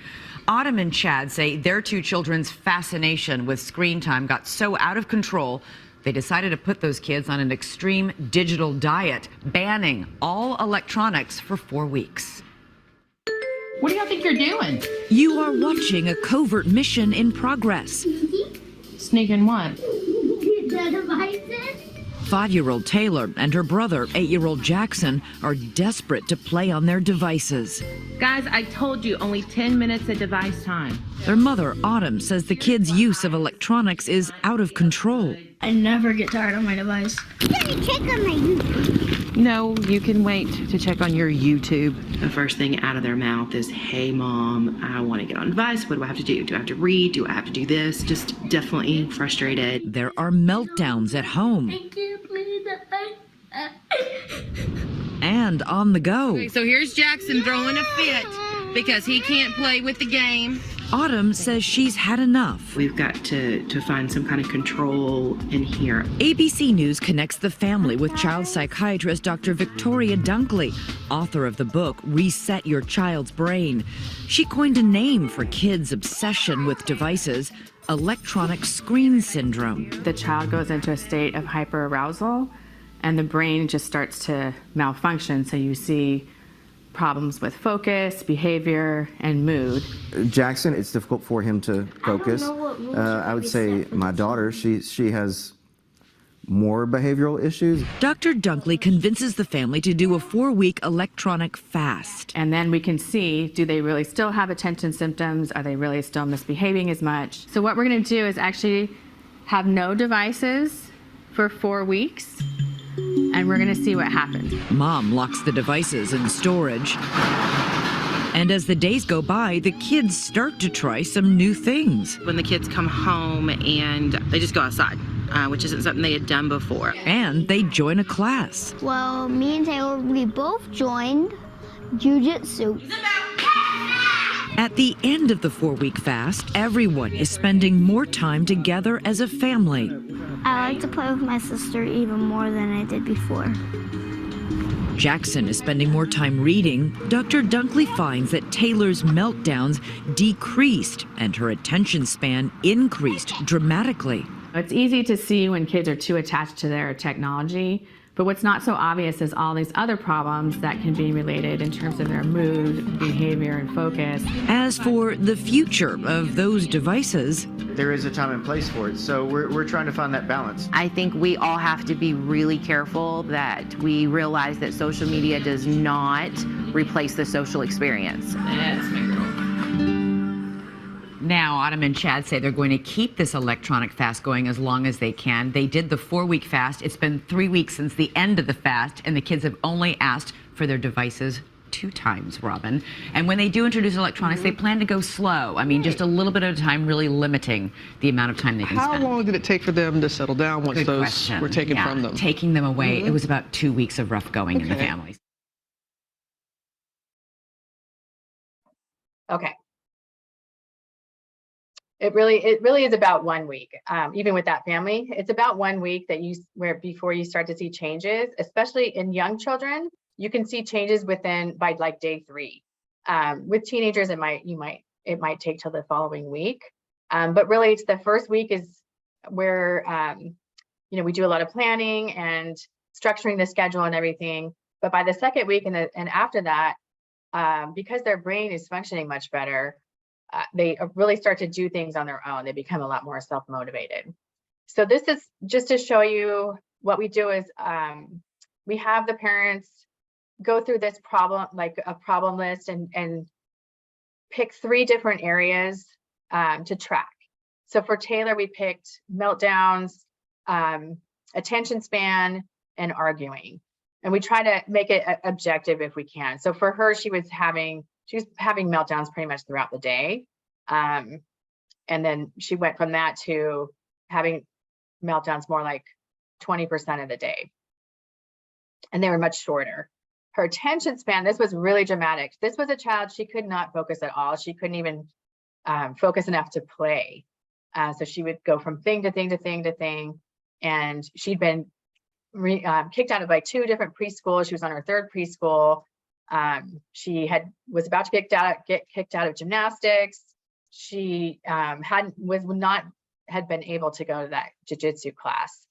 Autumn and Chad say their 2 children's fascination with screen time got so out of control, they decided to put those kids on an extreme digital diet, banning all electronics for 4 weeks. What do y'all think you're doing? You are watching a covert mission in progress. Sneaking what? The devices. 5-year-old Taylor and her brother, 8-year-old Jackson, are desperate to play on their devices. Guys, I told you, only 10 minutes of device time. Their mother, Autumn, says the kids' use of electronics is out of control. I never get tired on my device. Can you check on my YouTube? No, you can wait to check on your YouTube. The first thing out of their mouth is, hey mom, I want to get on device. What do I have to do? Do I have to read? Do I have to do this? Just definitely frustrated. There are meltdowns at home. I can't play that. And on the go. Okay, so here's Jackson throwing a fit because he can't play with the game. Autumn says she's had enough. We've got to find some kind of control in here. ABC News connects the family with child psychiatrist Dr. Victoria Dunckley, author of the book Reset Your Child's Brain. She coined a name for kids' obsession with devices, electronic screen syndrome. The child goes into a state of hyperarousal, and the brain just starts to malfunction. So you see problems with focus, behavior, and mood. Jackson, it's difficult for him to focus. I would say my daughter, she has more behavioral issues. Dr. Dunckley convinces the family to do a 4-week electronic fast. And then we can see, do they really still have attention symptoms? Are they really still misbehaving as much? So what we're going to do is actually have no devices for 4 weeks, and we're going to see what happens. Mom locks the devices in storage. And as the days go by, the kids start to try some new things. When the kids come home and they just go outside, which isn't something they had done before. And they join a class. Well, me and Taylor, we both joined jiu-jitsu. At the end of the 4-week fast, everyone is spending more time together as a family. I like to play with my sister even more than I did before. Jackson is spending more time reading. Dr. Dunckley finds that Taylor's meltdowns decreased and her attention span increased dramatically. It's easy to see when kids are too attached to their technology, but what's not so obvious is all these other problems that can be related in terms of their mood, behavior, and focus. As for the future of those devices, there is a time and place for it, so we're trying to find that balance. I think we all have to be really careful that we realize that social media does not replace the social experience. Now, Autumn and Chad say they're going to keep this electronic fast going as long as they can. They did the 4-week fast. It's been 3 weeks since the end of the fast, and the kids have only asked for their devices 2 times, Robin. And when they do introduce electronics, they plan to go slow. I mean, just a little bit at a time, really limiting the amount of time they can spend. How long did it take for them to settle down once Good those question. were taken from them? Taking them away, it was about 2 weeks of rough going in the families. Okay. It really is about 1 week. Even with that family, it's about 1 week that before you start to see changes, especially in young children. You can see changes by like day 3. With teenagers, it might take till the following week. But really, it's the first week is where we do a lot of planning and structuring the schedule and everything. But by the second week and after that, because their brain is functioning much better, they really start to do things on their own. They become a lot more self-motivated. So this is just to show you what we do is we have the parents go through this problem, like a problem list, and pick 3 different areas to track. So for Taylor, we picked meltdowns, attention span, and arguing. And we try to make it objective if we can. So for her, she was having meltdowns pretty much throughout the day. And then she went from that to having meltdowns more like 20% of the day. And they were much shorter. Her attention span, this was really dramatic. This was a child, she could not focus at all. She couldn't even focus enough to play. So she would go from thing to thing to thing to thing. And she'd been kicked out of like 2 different preschools. She was on her 3rd preschool. She was about to get kicked out of gymnastics. She had been able to go to that jiu-jitsu class.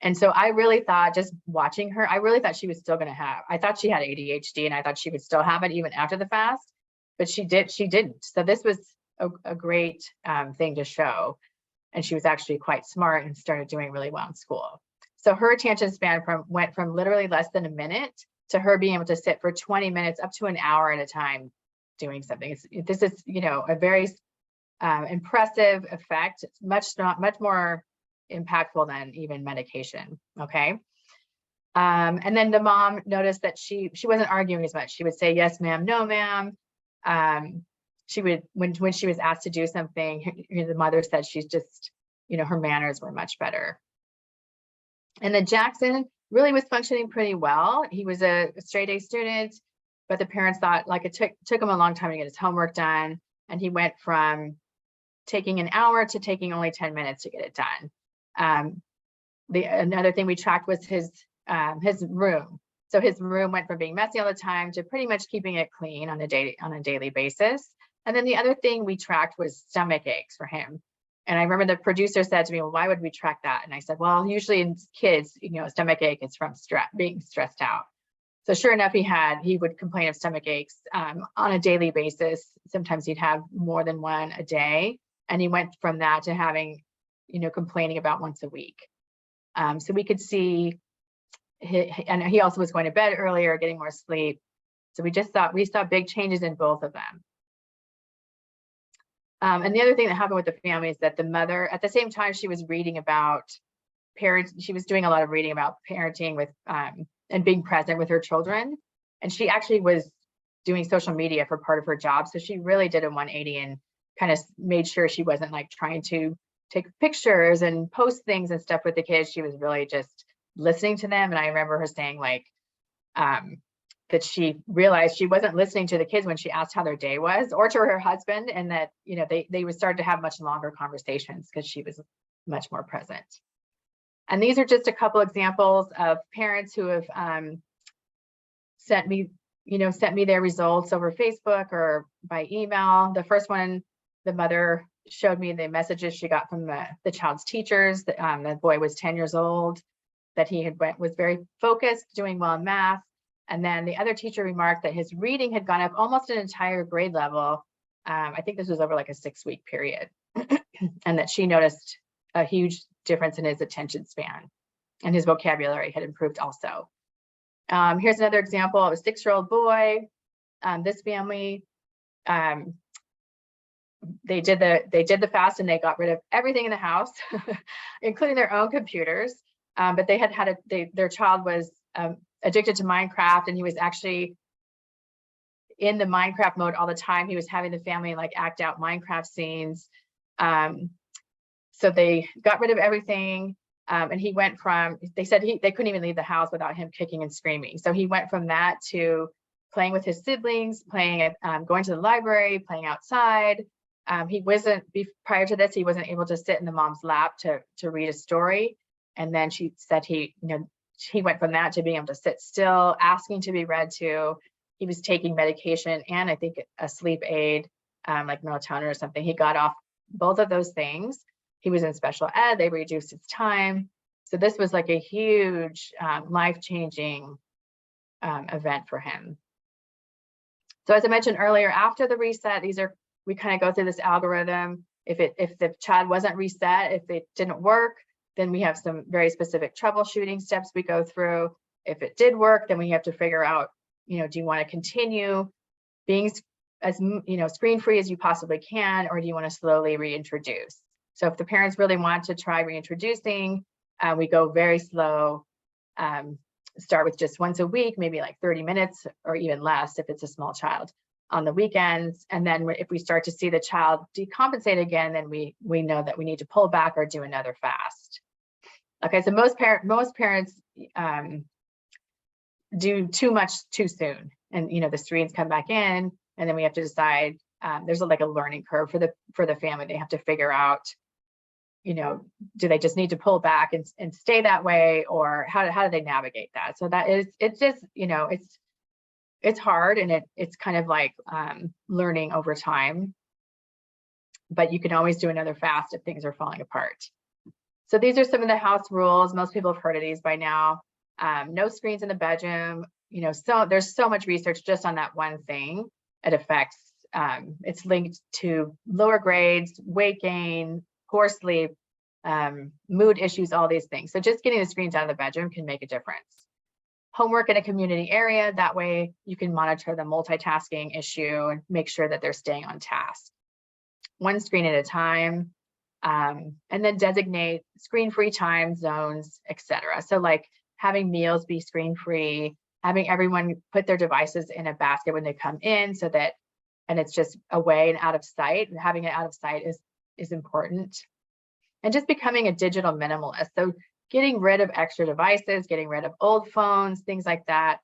And so I really thought, just watching her, I really thought she was still going to have, I thought she had ADHD and I thought she would still have it even after the fast, but she didn't. So this was a great thing to show. And she was actually quite smart and started doing really well in school. So her attention span went from literally less than a minute to her being able to sit for 20 minutes up to an hour at a time doing something. This is, a very impressive effect. It's much more impactful than even medication. Okay. And then the mom noticed that she wasn't arguing as much. She would say, yes, ma'am, no, ma'am. She would, when she was asked to do something, the mother said she's just, her manners were much better. And then Jackson really was functioning pretty well. He was a straight A student, but the parents thought like it took him a long time to get his homework done. And he went from taking an hour to taking only 10 minutes to get it done. Another thing we tracked was his room. So his room went from being messy all the time to pretty much keeping it clean on a daily basis. And then the other thing we tracked was stomach aches for him. And I remember the producer said to me, well, why would we track that? And I said, well, usually in kids, stomach ache is from being stressed out. So sure enough, he would complain of stomach aches on a daily basis. Sometimes he'd have more than one a day. And he went from that to having, complaining about once a week. So we could see, and he also was going to bed earlier, getting more sleep. So we saw big changes in both of them. And the other thing that happened with the family is that the mother, at the same time, she was reading about she was doing a lot of reading about parenting with, and being present with her children. And she actually was doing social media for part of her job. So she really did a 180 and kind of made sure she wasn't like trying to take pictures and post things and stuff with the kids. She was really just listening to them. And I remember her saying like, that she realized she wasn't listening to the kids when she asked how their day was, or to her husband, and that, they would start to have much longer conversations because she was much more present. And these are just a couple examples of parents who have sent me their results over Facebook or by email. The first one, the mother showed me the messages she got from the child's teachers. The boy was 10 years old, that he was very focused, doing well in math. And then the other teacher remarked that his reading had gone up almost an entire grade level. I think this was over like a 6-week period. And that she noticed a huge difference in his attention span, and his vocabulary had improved also. Here's another example of a 6-year-old boy. This family, they did the fast, and they got rid of everything in the house, including their own computers. But they their child was addicted to Minecraft, and he was actually in the Minecraft mode all the time. He was having the family like act out Minecraft scenes. So they got rid of everything. And he went from, they said they couldn't even leave the house without him kicking and screaming. So he went from that to playing with his siblings, going to the library, playing outside. He wasn't, prior to this, he wasn't able to sit in the mom's lap to read a story. And then she said he went from that to being able to sit still, asking to be read to. He was taking medication and I think a sleep aid, like melatonin or something. He got off both of those things. He was in special ed, they reduced his time. So this was like a huge life-changing event for him. So as I mentioned earlier, after the reset, we kind of go through this algorithm. If the child wasn't reset, if it didn't work, then we have some very specific troubleshooting steps we go through. If it did work, then we have to figure out, do you want to continue being as screen-free as you possibly can, or do you want to slowly reintroduce? So if the parents really want to try reintroducing, we go very slow, start with just once a week, maybe like 30 minutes or even less if it's a small child on the weekends. And then if we start to see the child decompensate again, then we know that we need to pull back or do another fast. Okay, so most parents do too much too soon, and the screens come back in, and then we have to decide. There's like a learning curve for the family. They have to figure out, do they just need to pull back and stay that way, or how do they navigate that? So it's just it's hard, and it's kind of like learning over time. But you can always do another fast if things are falling apart. So these are some of the house rules. Most people have heard of these by now. No screens in the bedroom. So there's so much research just on that one thing. It affects, it's linked to lower grades, weight gain, poor sleep, mood issues, all these things. So just getting the screens out of the bedroom can make a difference. Homework in a community area, that way you can monitor the multitasking issue and make sure that they're staying on task. One screen at a time. And then designate screen-free time zones, etc. So like having meals be screen-free, having everyone put their devices in a basket when they come in, so that, and it's just away and out of sight. And having it out of sight is important. And just becoming a digital minimalist. So getting rid of extra devices, getting rid of old phones, things like that.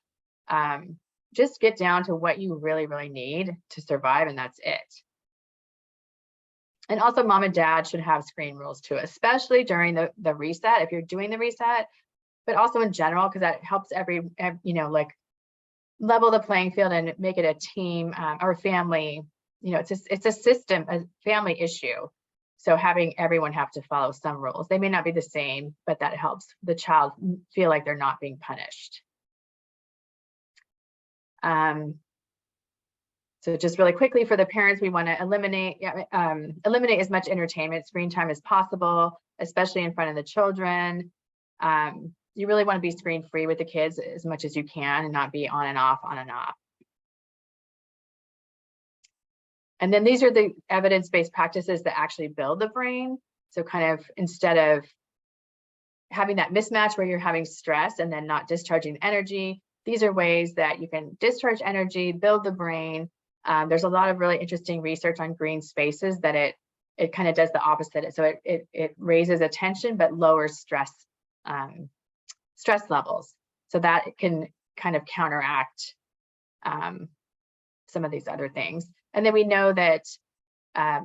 Just get down to what you really, really need to survive, and that's it. And also mom and dad should have screen rules too, especially during the reset, if you're doing the reset, but also in general, because that helps like level the playing field and make it a team or family, it's a system, a family issue. So having everyone have to follow some rules. They may not be the same, but that helps the child feel like they're not being punished. So just really quickly for the parents, we want to eliminate as much entertainment screen time as possible, especially in front of the children. You really want to be screen free with the kids as much as you can and not be on and off, on and off. And then these are the evidence-based practices that actually build the brain. So kind of instead of having that mismatch where you're having stress and then not discharging energy, these are ways that you can discharge energy, build the brain. There's a lot of really interesting research on green spaces that it kind of does the opposite. So it raises attention but lowers stress levels. So that can kind of counteract some of these other things. And then we know that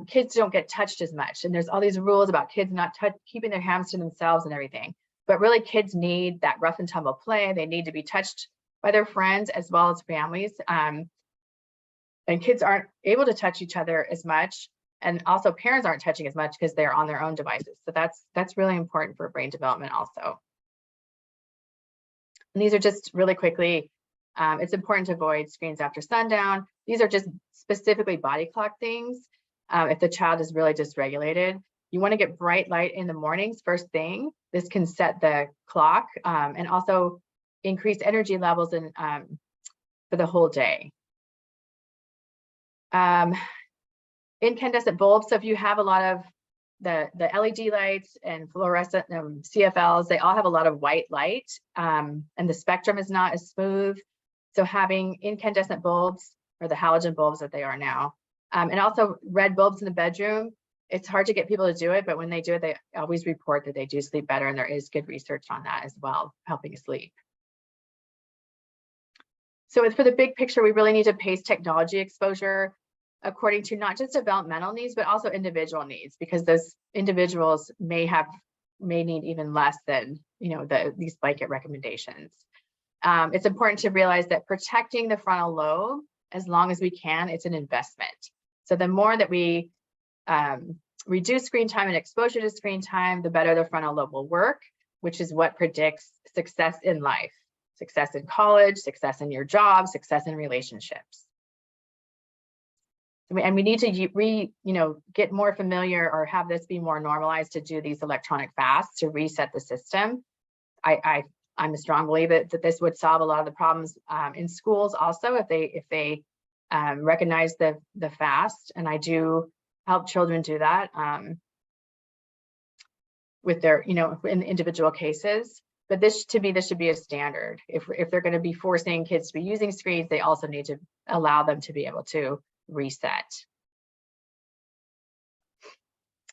kids don't get touched as much. And there's all these rules about kids not keeping their hands to themselves and everything. But really kids need that rough and tumble play. They need to be touched by their friends as well as families. And kids aren't able to touch each other as much. And also parents aren't touching as much because they're on their own devices. So that's really important for brain development also. And these are just really quickly, it's important to avoid screens after sundown. These are just specifically body clock things. If the child is really dysregulated, you want to get bright light in the mornings first thing. This can set the clock and also increase energy levels for the whole day. Incandescent bulbs. So if you have a lot of the LED lights and fluorescent CFLs, they all have a lot of white light and the spectrum is not as smooth. So having incandescent bulbs, or the halogen bulbs that they are now, and also red bulbs in the bedroom, it's hard to get people to do it, but when they do it, they always report that they do sleep better, and there is good research on that as well, helping sleep. So for the big picture, we really need to pace technology exposure according to not just developmental needs, but also individual needs, because those individuals may need even less than these blanket recommendations. It's important to realize that protecting the frontal lobe, as long as we can, it's an investment. So the more that we reduce screen time and exposure to screen time, the better the frontal lobe will work, which is what predicts success in life, success in college, success in your job, success in relationships. And we need to get more familiar or have this be more normalized to do these electronic fasts to reset the system. I'm a strong believer that this would solve a lot of the problems in schools also if they recognize the fast, and I do help children do that with their in individual cases. But this should be a standard. If they're going to be forcing kids to be using screens, they also need to allow them to be able to reset.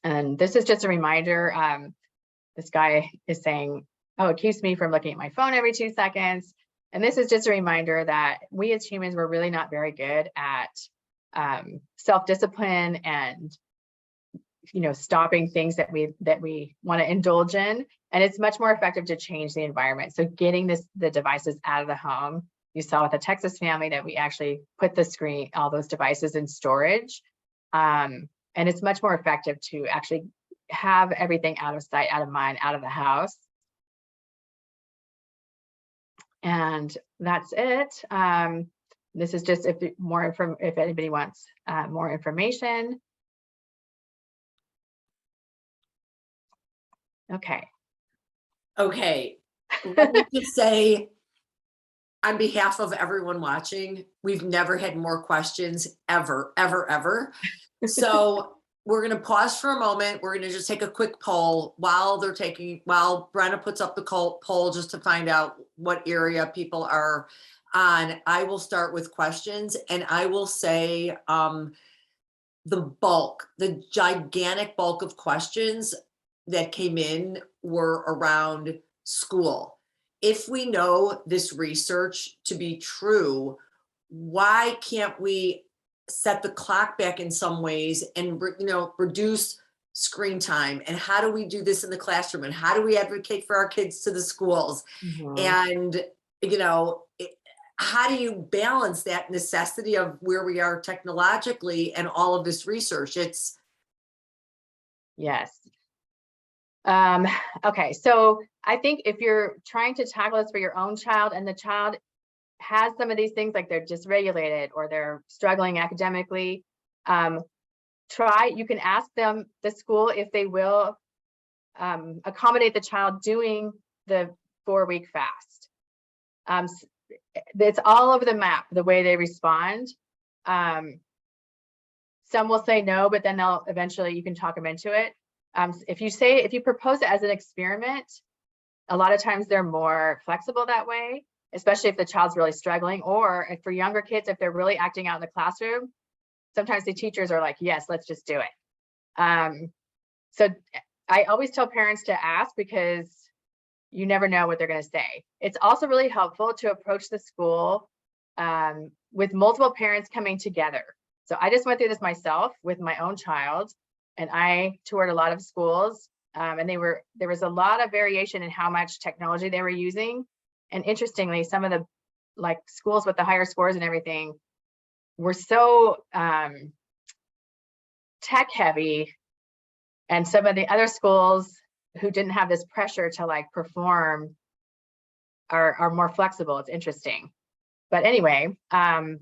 And this is just a reminder. This guy is saying, oh, it keeps me from looking at my phone every 2 seconds. And this is just a reminder that we as humans, we're really not very good at self-discipline and stopping things that we want to indulge in. And it's much more effective to change the environment. So getting the devices out of the home. You saw with the Texas family that we actually put all those devices in storage. And it's much more effective to actually have everything out of sight, out of mind, out of the house. And that's it. This is just if anybody wants more information. Okay. Okay. Let me just say, on behalf of everyone watching, we've never had more questions ever, ever, ever. So we're going to pause for a moment. We're going to just take a quick poll while Brenna puts up the poll just to find out what area people are on. I will start with questions, and I will say the gigantic bulk of questions that came in were around school. If we know this research to be true, why can't we set the clock back in some ways and reduce screen time? And how do we do this in the classroom? And how do we advocate for our kids to the schools? Mm-hmm. And how do you balance that necessity of where we are technologically and all of this research? Yes. Okay, so I think if you're trying to tackle this for your own child and the child has some of these things, like they're dysregulated or they're struggling academically, you can ask them, the school, if they will accommodate the child doing the 4-week fast. It's all over the map, the way they respond. Some will say no, but then they'll eventually, you can talk them into it. If you propose it as an experiment, a lot of times they're more flexible that way, especially if the child's really struggling, or if for younger kids, if they're really acting out in the classroom, sometimes the teachers are like, yes, let's just do it. So I always tell parents to ask, because you never know what they're going to say. It's also really helpful to approach the school with multiple parents coming together. So I just went through this myself with my own child, and I toured a lot of schools, and there was a lot of variation in how much technology they were using. And interestingly, some of the schools with the higher scores and everything were so tech heavy, and some of the other schools who didn't have this pressure to perform are more flexible. It's interesting. But anyway, but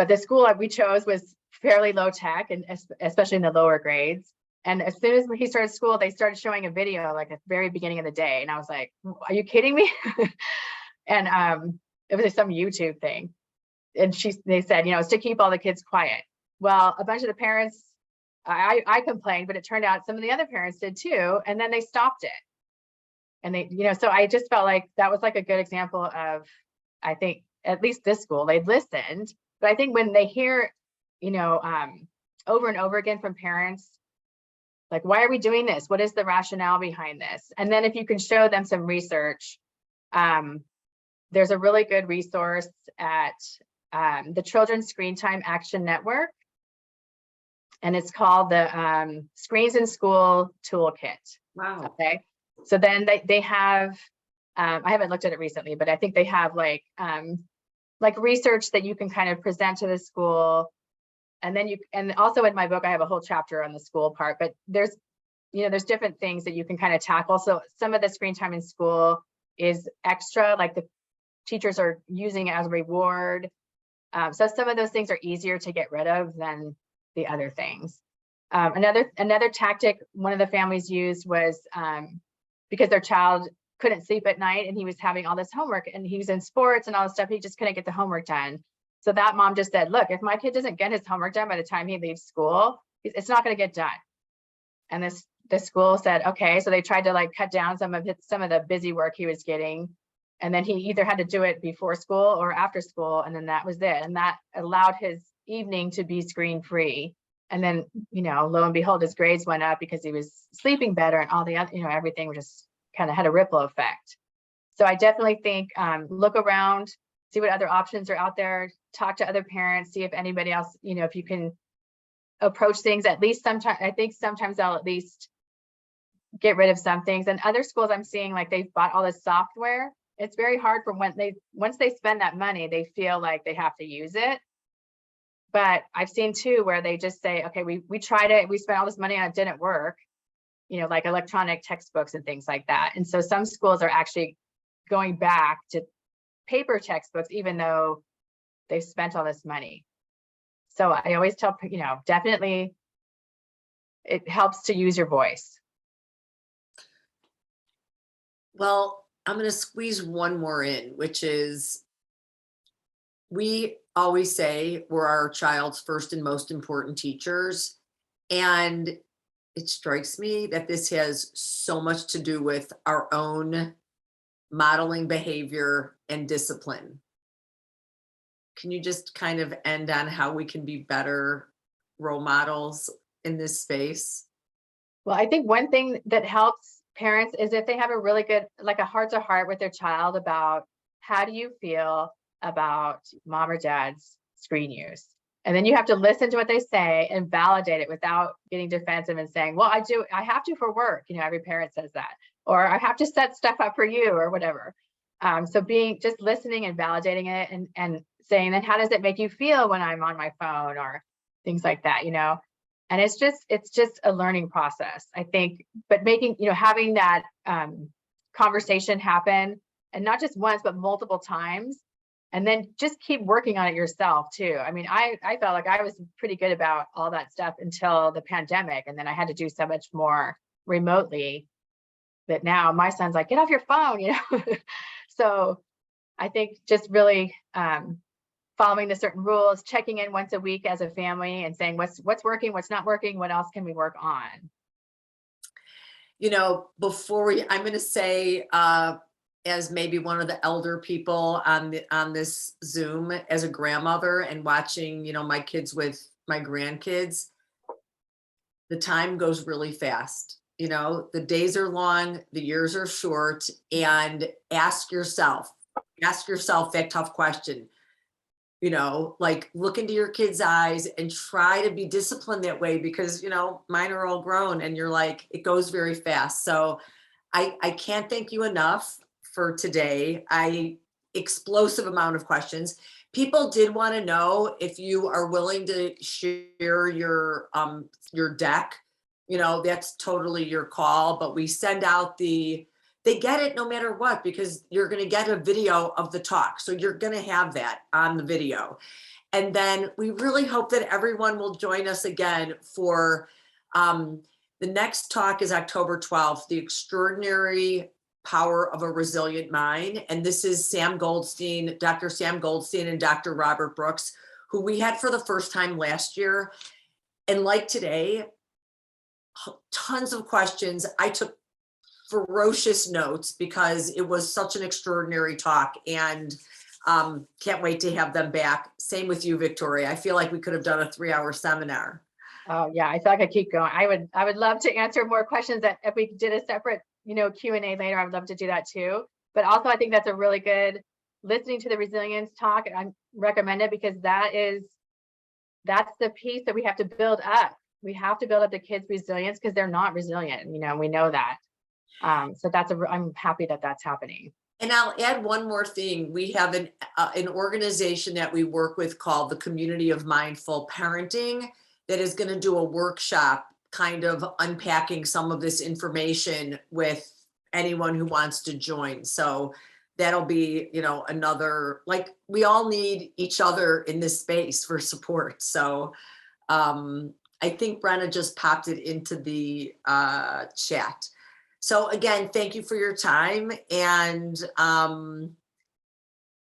the school that we chose was fairly low tech, and especially in the lower grades. And as soon as he started school, they started showing a video at the very beginning of the day. And I was like, are you kidding me? And it was some YouTube thing. And they said, it's to keep all the kids quiet. Well, a bunch of the parents, I complained, but it turned out some of the other parents did too. And then they stopped it. And they, so I just felt like that was a good example of, I think, at least this school, they listened. But I think when they hear, over and over again from parents, why are we doing this? What is the rationale behind this? And then if you can show them some research, there's a really good resource at the Children's Screen Time Action Network. And it's called the Screens in School Toolkit. Wow. Okay. So then they have, I haven't looked at it recently, but I think they have research that you can kind of present to the school. And then and also in my book, I have a whole chapter on the school part, but there's different things that you can kind of tackle. So some of the screen time in school is extra, the teachers are using it as a reward. So some of those things are easier to get rid of than the other things. Another tactic one of the families used was because their child couldn't sleep at night and he was having all this homework and he was in sports and all this stuff, he just couldn't get the homework done. So that mom just said, look, if my kid doesn't get his homework done by the time he leaves school, it's not going to get done. And the school said, okay. So they tried to cut down some of the busy work he was getting. And then he either had to do it before school or after school. And then that was it. And that allowed his evening to be screen free. And then, lo and behold, his grades went up because he was sleeping better, and all the other, everything just kind of had a ripple effect. So I definitely think look around, see what other options are out there, talk to other parents, see if anybody else, if you can approach things, at least sometimes, I think sometimes they'll at least get rid of some things. And other schools I'm seeing, they've bought all this software. It's very hard for once they spend that money, they feel like they have to use it. But I've seen too, where they just say, okay, we tried it, we spent all this money and it didn't work, like electronic textbooks and things like that. And so some schools are actually going back to paper textbooks, even though they've spent all this money. So I always tell, definitely it helps to use your voice. Well, I'm going to squeeze one more in, which is, we always say we're our child's first and most important teachers. And it strikes me that this has so much to do with our own modeling behavior and discipline. Can you just kind of end on how we can be better role models in this space? Well, I think one thing that helps parents is if they have a really good, a heart-to-heart with their child about how do you feel about mom or dad's screen use. And then you have to listen to what they say and validate it without getting defensive and saying, well, I have to for work. Every parent says that, or I have to set stuff up for you or whatever. So just listening and validating it and saying, then how does it make you feel when I'm on my phone or things like that, And it's just a learning process, I think, but having that conversation happen and not just once, but multiple times. And then just keep working on it yourself too. I mean, I felt like I was pretty good about all that stuff until the pandemic. And then I had to do so much more remotely that now my son's like, get off your phone, you know? So I think just really following the certain rules, checking in once a week as a family and saying what's working, what's not working, what else can we work on? You know, I'm going to say, as maybe one of the elder people on this Zoom, as a grandmother and watching, you know, my kids with my grandkids, the time goes really fast. You know, the days are long, the years are short, and ask yourself that tough question. You know, like look into your kids' eyes and try to be disciplined that way, because, you know, mine are all grown and you're like, it goes very fast. So I can't thank you enough for today. Explosive amount of questions. People did want to know if you are willing to share your deck. You know, that's totally your call, but we send out they get it no matter what, because you're going to get a video of the talk. So you're going to have that on the video. And then we really hope that everyone will join us again for the next talk is October 12th, The Extraordinary Power of a Resilient Mind. And this is Sam Goldstein, Dr. Sam Goldstein and Dr. Robert Brooks, who we had for the first time last year. And like today, tons of questions. I took ferocious notes because it was such an extraordinary talk, and can't wait to have them back. Same with you, Victoria. I feel like we could have done a 3-hour seminar. Oh yeah, I feel like I keep going. I would love to answer more questions. That if we did a separate, you know, Q&A later, I would love to do that too. But also I think that's a really good listening to the resilience talk. I recommend it because that's the piece that we have to build up. We have to build up the kids' resilience because they're not resilient. You know, we know that. So I'm happy that that's happening. And I'll add one more thing. We have an organization that we work with called the Community of Mindful Parenting that is going to do a workshop kind of unpacking some of this information with anyone who wants to join. So that'll be, you know, another, like, we all need each other in this space for support. So I think Brenna just popped it into the chat. So again, thank you for your time. And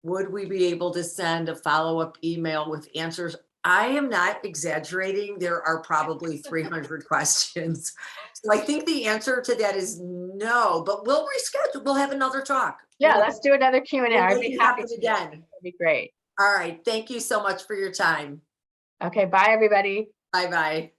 would we be able to send a follow-up email with answers? I am not exaggerating. There are probably 300 questions. So I think the answer to that is no, but we'll reschedule. We'll have another talk. Yeah, let's do another Q&A. I'd be happy to. Again. That'd be great. All right. Thank you so much for your time. Okay. Bye, everybody. Bye-bye.